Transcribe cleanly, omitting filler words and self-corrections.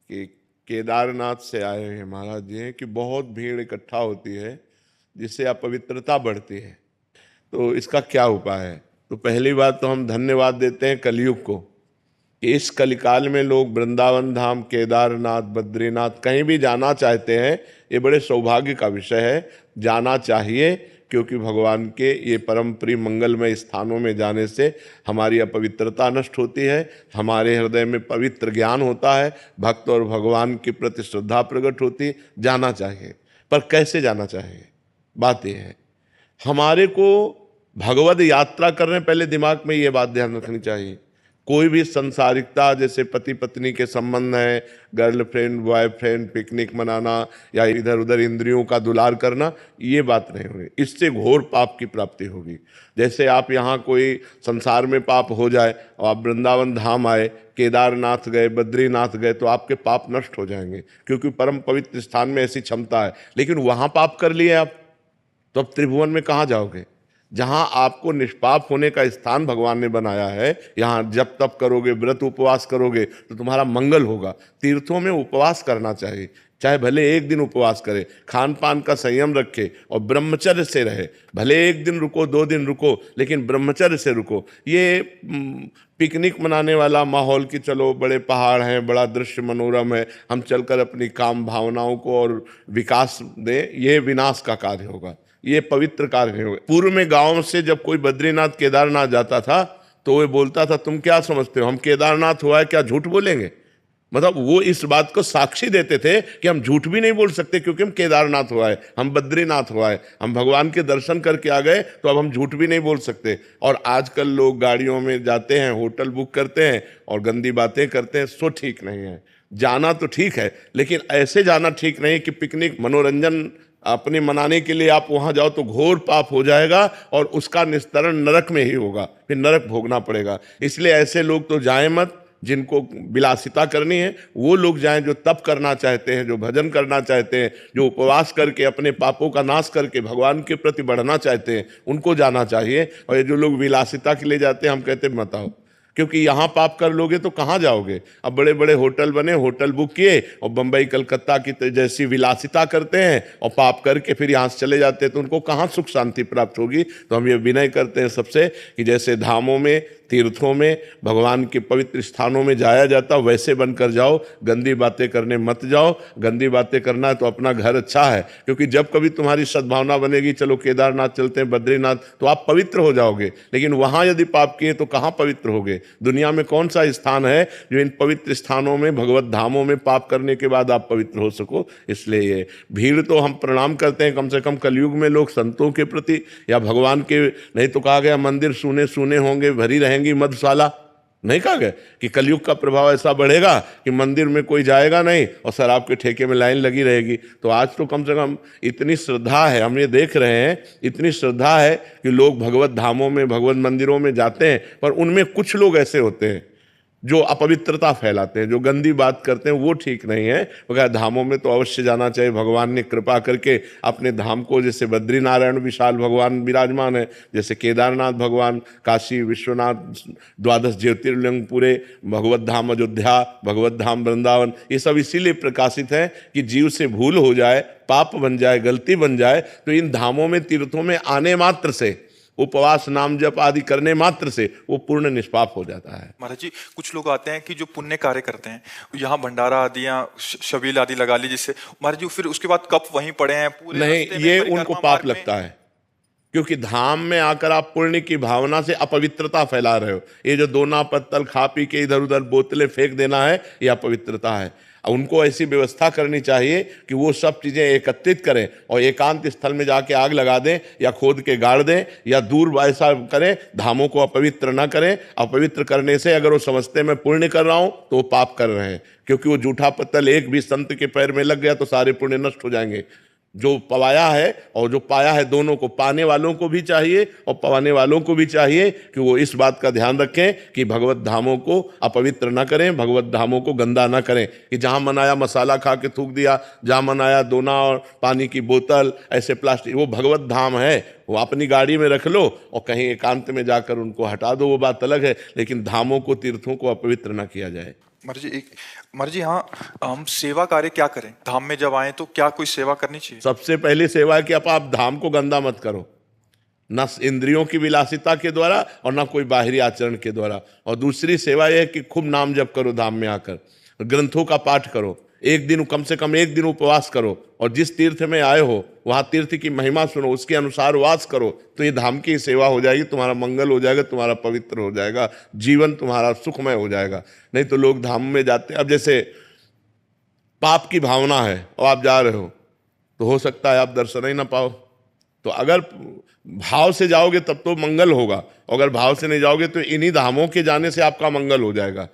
कि केदारनाथ से आए हैं महाराज जी हैं कि बहुत भीड़ इकट्ठा होती है जिससे अपवित्रता बढ़ती है, तो इसका क्या उपाय है। तो पहली बात तो हम धन्यवाद देते हैं कलयुग को कि इस कलिकाल में लोग वृंदावन धाम, केदारनाथ, बद्रीनाथ कहीं भी जाना चाहते हैं। ये बड़े सौभाग्य का विषय है, जाना चाहिए, क्योंकि भगवान के ये परम प्रिय मंगलमय स्थानों में जाने से हमारी अपवित्रता नष्ट होती है, हमारे हृदय में पवित्र ज्ञान होता है, भक्त और भगवान के प्रति श्रद्धा प्रकट होती। जाना चाहिए, पर कैसे जाना चाहिए, बात यह है। हमारे को भगवद यात्रा करने पहले दिमाग में ये बात ध्यान रखनी चाहिए, कोई भी संसारिकता जैसे पति पत्नी के संबंध है, गर्लफ्रेंड बॉयफ्रेंड, पिकनिक मनाना या इधर उधर इंद्रियों का दुलार करना, ये बात नहीं होगी। इससे घोर पाप की प्राप्ति होगी। जैसे आप यहाँ कोई संसार में पाप हो जाए और आप वृंदावन धाम आए, केदारनाथ गए, बद्रीनाथ गए, तो आपके पाप नष्ट हो जाएंगे, क्योंकि परम पवित्र स्थान में ऐसी क्षमता है। लेकिन वहाँ पाप कर लिए आप, तो अब त्रिभुवन में कहाँ जाओगे। जहां आपको निष्पाप होने का स्थान भगवान ने बनाया है, यहां जब तप करोगे, व्रत उपवास करोगे तो तुम्हारा मंगल होगा। तीर्थों में उपवास करना चाहिए, चाहे भले एक दिन उपवास करे, खान पान का संयम रखे और ब्रह्मचर्य से रहे। भले एक दिन रुको, 2 दिन रुको, लेकिन ब्रह्मचर्य से रुको। ये पिकनिक मनाने वाला माहौल कि चलो बड़े पहाड़ हैं, बड़ा दृश्य मनोरम है, हम चलकर अपनी काम भावनाओं को और विकास दें, ये विनाश का कार्य होगा, ये पवित्र कार्य नहीं होगा। पूर्व में गांव से जब कोई बद्रीनाथ केदारनाथ जाता था तो वो बोलता था, तुम क्या समझते हो हम केदारनाथ हुआ है, क्या झूठ बोलेंगे। मतलब वो इस बात को साक्षी देते थे कि हम झूठ भी नहीं बोल सकते, क्योंकि हम केदारनाथ हुआ है, हम बद्रीनाथ हुआ है, हम भगवान के दर्शन करके आ गए, तो अब हम झूठ भी नहीं बोल सकते। और आजकल लोग गाड़ियों में जाते हैं, होटल बुक करते हैं और गंदी बातें करते हैं, सो ठीक नहीं है। जाना तो ठीक है, लेकिन ऐसे जाना ठीक नहीं कि पिकनिक मनोरंजन अपने मनाने के लिए आप वहां जाओ तो घोर पाप हो जाएगा और उसका निस्तरण नरक में ही होगा, फिर नरक भोगना पड़ेगा। इसलिए ऐसे लोग तो जाएं मत। जिनको विलासिता करनी है वो लोग जाएं, जो तप करना चाहते हैं, जो भजन करना चाहते हैं, जो उपवास करके अपने पापों का नाश करके भगवान के प्रति बढ़ना चाहते हैं, उनको जाना चाहिए। और ये जो लोग विलासिता के लिए जाते हैं, हम कहते मत आओ, क्योंकि यहाँ पाप कर लोगे तो कहाँ जाओगे। अब बड़े बड़े होटल बने, होटल बुक किए और बंबई कलकत्ता की जैसी विलासिता करते हैं और पाप करके फिर यहाँ से चले जाते हैं, तो उनको कहाँ सुख शांति प्राप्त होगी। तो हम ये विनय करते हैं सबसे कि जैसे धामों में, तीर्थों में, भगवान के पवित्र स्थानों में जाया जाता, वैसे बनकर जाओ, गंदी बातें करने मत जाओ। गंदी बातें करना है तो अपना घर अच्छा है, क्योंकि जब कभी तुम्हारी सद्भावना बनेगी, चलो केदारनाथ चलते हैं, बद्रीनाथ, तो आप पवित्र हो जाओगे। लेकिन वहाँ यदि पाप किए तो कहाँ पवित्र होगे। दुनिया में कौन सा स्थान है जो इन पवित्र स्थानों में, भगवत धामों में पाप करने के बाद आप पवित्र हो सको। इसलिए ये भीड़ तो हम प्रणाम करते हैं, कम से कम कलयुग में लोग संतों के प्रति या भगवान के, नहीं तो कहा गया मंदिर सूने सूने होंगे, भरी रहेंगी मधुशाला, नहीं कहा गया कि कलयुग का प्रभाव ऐसा बढ़ेगा कि मंदिर में कोई जाएगा नहीं और शराब के ठेके में लाइन लगी रहेगी। तो आज तो कम से कम इतनी श्रद्धा है, हम ये देख रहे हैं, इतनी श्रद्धा है कि लोग भगवत धामों में, भगवत मंदिरों में जाते हैं, पर उनमें कुछ लोग ऐसे होते हैं जो अपवित्रता फैलाते हैं, जो गंदी बात करते हैं, वो ठीक नहीं है। वगैरह धामों में तो अवश्य जाना चाहिए। भगवान ने कृपा करके अपने धाम को, जैसे बद्रीनारायण विशाल भगवान विराजमान है, जैसे केदारनाथ भगवान, काशी विश्वनाथ, 12 ज्योतिर्लिंग पूरे, भगवत धाम अयोध्या, भगवत धाम वृंदावन, ये सब इसीलिए प्रकाशित है कि जीव से भूल हो जाए, पाप बन जाए, गलती बन जाए, तो इन धामों में, तीर्थों में आने मात्र से, उपवास नाम जप आदि करने मात्र से वो पूर्ण निष्पाप हो जाता है। महाराज जी, कुछ लोग आते हैं कि जो पुण्य कार्य करते हैं, यहाँ भंडारा आदि या शबील आदि लगा ली, जिससे महाराज जी फिर उसके बाद कप वहीं पड़े हैं पूरे नहीं, ये उनको पाप लगता है, क्योंकि धाम में आकर आप पुण्य की भावना से अपवित्रता फैला रहे हो। ये जो दोना पत्तल खा पी के इधर उधर बोतलें फेंक देना है, ये अपवित्रता है। उनको ऐसी व्यवस्था करनी चाहिए कि वो सब चीज़ें एकत्रित करें और एकांत स्थल में जाके आग लगा दें या खोद के गाड़ दें या दूर ऐसा करें, धामों को अपवित्र ना करें। अपवित्र करने से अगर वो समझते मैं पुण्य कर रहा हूं तो वो पाप कर रहे हैं, क्योंकि वो जूठा पत्तल एक भी संत के पैर में लग गया तो सारे पुण्य नष्ट हो जाएंगे। जो पवाया है और जो पाया है, दोनों को, पाने वालों को भी चाहिए और पवाने वालों को भी चाहिए कि वो इस बात का ध्यान रखें कि भगवत धामों को अपवित्र ना करें, भगवत धामों को गंदा ना करें। कि जहाँ मन आया मसाला खा के थूक दिया, जहाँ मन आया दोना और पानी की बोतल, ऐसे प्लास्टिक, वो भगवत धाम है, वो अपनी गाड़ी में रख लो और कहीं एकांत में जाकर उनको हटा दो, वो बात अलग है। लेकिन धामों को, तीर्थों को अपवित्र ना किया जाए। महाराज जी हाँ, हम सेवा कार्य क्या करें धाम में जब आए, तो क्या कोई सेवा करनी चाहिए? सबसे पहली सेवा है कि आप धाम को गंदा मत करो, न इंद्रियों की विलासिता के द्वारा और न कोई बाहरी आचरण के द्वारा। और दूसरी सेवा यह है कि खूब नाम जप करो, धाम में आकर ग्रंथों का पाठ करो, एक दिन कम से कम एक दिन उपवास करो, और जिस तीर्थ में आए हो वहां तीर्थ की महिमा सुनो, उसके अनुसार वास करो, तो ये धाम की सेवा हो जाएगी, तुम्हारा मंगल हो जाएगा, तुम्हारा पवित्र हो जाएगा, जीवन तुम्हारा सुखमय हो जाएगा। नहीं तो लोग धाम में जाते, अब जैसे पाप की भावना है और आप जा रहे हो, तो हो सकता है आप दर्शन ही ना पाओ। तो अगर भाव से जाओगे तब तो मंगल होगा, अगर भाव से नहीं जाओगे तो इन्हीं धामों के जाने से आपका मंगल हो जाएगा।